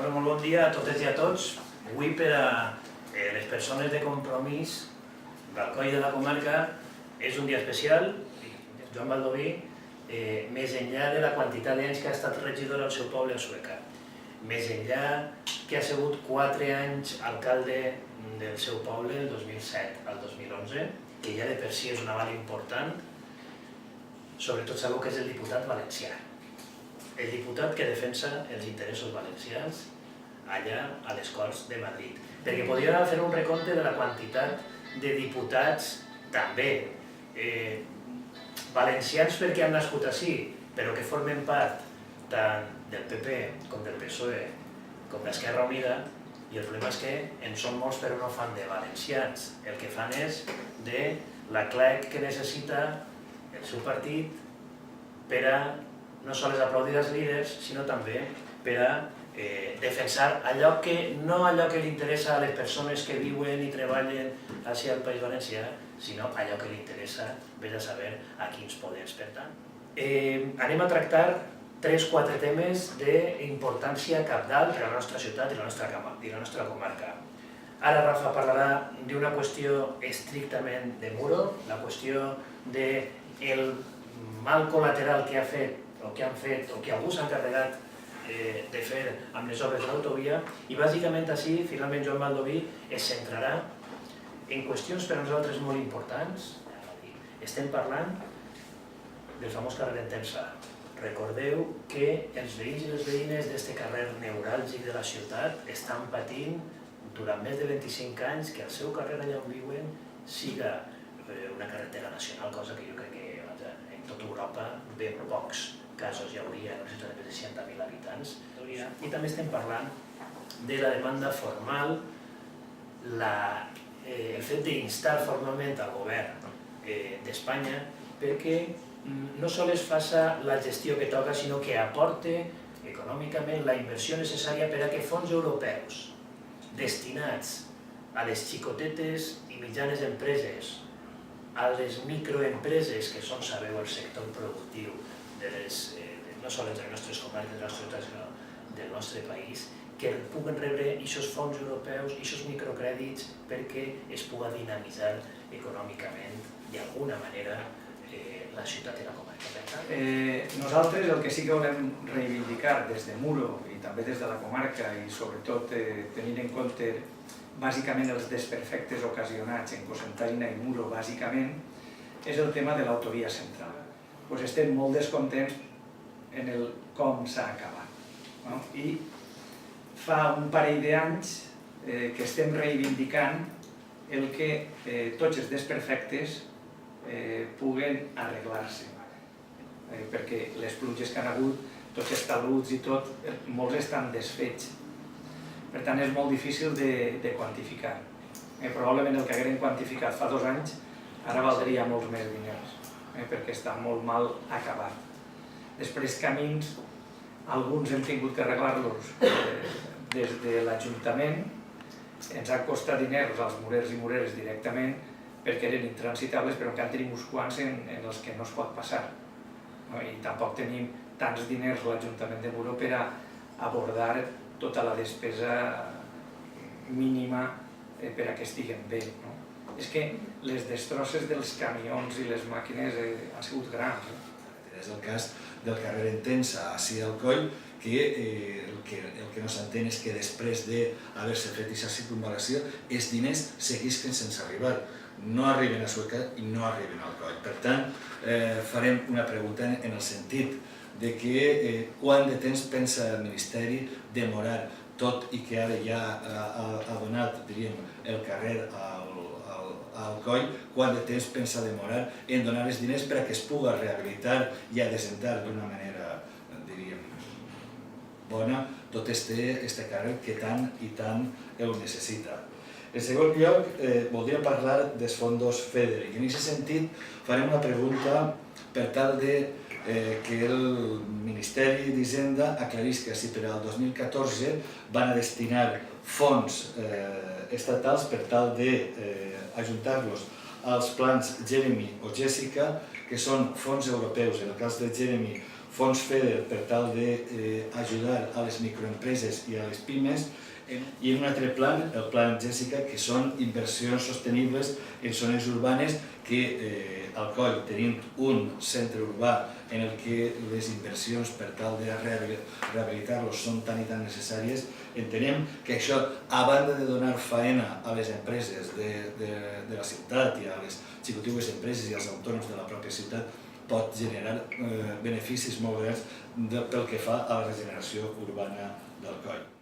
Molt bon dia a totes i a tots. Avui per a les persones de Compromís d'Alcoi de la comarca és un dia especial. Joan Baldoví, més enllà de la quantitat d'anys que ha estat regidor al seu poble a Sueca, més enllà que ha sigut 4 anys alcalde del seu poble del 2007 al 2011, que ja de per si és un aval important, sobretot sabeu que és el diputat valencià. El diputat que defensa els interessos valencians allà a les Corts de Madrid. Perquè podria fer un recompte de la quantitat de diputats també valencians perquè han nascut ací, però que formen part tant del PP com del PSOE com d'Esquerra Unida, i el problema és que en són molts però no fan de valencians. El que fan és de la clec que necessita el seu partit per a no sols aplaudir els líders, sinó també per a defensar allò que no allò que li interessa a les persones que viuen i treballen així al País Valencià, sinó allò que li interessa, vés a saber a quins poders pertany. Anem a tractar 3-4 temes d'importància cabdal per a la nostra ciutat i la nostra comarca. Ara Rafa parlarà d'una qüestió estrictament de Muro, la qüestió del mal col·lateral que ha fet o que han fet o que algú s'ha encarregat de fer amb les obres de l'autovia, i bàsicament així, finalment Joan Baldoví es centrarà en qüestions per a nosaltres molt importants. Estem parlant del famós carrer Entença. Recordeu que els veïns i les veïnes d'aquest carrer neuràlgic de la ciutat estan patint durant més de 25 anys que el seu carrer allà on viuen siga una carretera nacional, cosa que jo crec que en tota Europa ben pocs casos hi hauria en una ciutat de més de 60.000 habitants. I també estem parlant de la demanda formal, el fet d'instar formalment al govern d'Espanya perquè no sols faci la gestió que toca, sinó que aporte econòmicament la inversió necessària per a que fons europeus destinats a les xicotetes i mitjanes empreses, a les microempreses, que són, sabeu, el sector productiu no sols de les nostres comarques, de les ciutats del nostre país, que puguen rebre aquests fons europeus, aquests microcrèdits, perquè es pugui dinamitzar econòmicament d'alguna manera la ciutat i la comarca. Nosaltres el que sí que volem reivindicar des de Muro i també des de la comarca, i sobretot tenint en compte bàsicament els desperfectes ocasionats en Cocentaina i Muro, bàsicament, és el tema de l'autovia central. Estem molt descontents en el com s'ha acabat. I fa un parell d'anys que estem reivindicant el que tots els desperfectes puguen arreglar-se, perquè les pluges que han hagut, tots els taluds i tot, molts estan desfets. Per tant, és molt difícil de quantificar. Probablement el que haguem quantificat fa 2 anys ara valdria molts més diners, perquè està molt mal acabat. Després, camins, alguns hem tingut que arreglar-los des de l'Ajuntament, ens ha costat diners als murers i mureres directament perquè eren intransitables, però encara tenim uns quants en els que no es pot passar. I tampoc tenim tants diners l'Ajuntament de Muro per a abordar tota la despesa mínima per a que estiguen bé. És que les destrosses dels camions i les màquines han sigut grans. És el cas del carrer Entença, ací al Coll, que el que no s'entén és que després d'haver-se fet aquesta circunvalació, els diners seguisquen sense arribar. No arriben a Sueca i no arriben al Coll. Per tant, farem una pregunta en el sentit de que quant de temps pensa el Ministeri demorar, tot i que ara ja ha donat, diríem, el carrer al Coll, quant de temps pensa demorar en donar els diners per a que es pugui rehabilitar i adesentar d'una manera, diríem, bona tot este carrer que tant i tant el necessita. En segon lloc, voldria parlar dels fondos FEDER, i en aquest sentit farem una pregunta per tal que el Ministeri d'Hisenda aclarisca si per al 2014 van a destinar fons estatals per tal d'ajuntar-los als plans Jeremy o Jessica, que són fons europeus, en el cas de Jeremy fons FEDER per tal d'ajudar a les microempreses i a les pimes, i un altre plan, el Plan Jessica, que són inversions sostenibles en zones urbanes que al Coll, tenint un centre urbà en el que les inversions per tal de rehabilitar-los són tan i tan necessàries, entenem que això, a banda de donar faena a les empreses de la ciutat i a les xicoteues empreses i als autònoms de la pròpia ciutat, pot generar beneficis molt grans pel que fa a la regeneració urbana del Coll.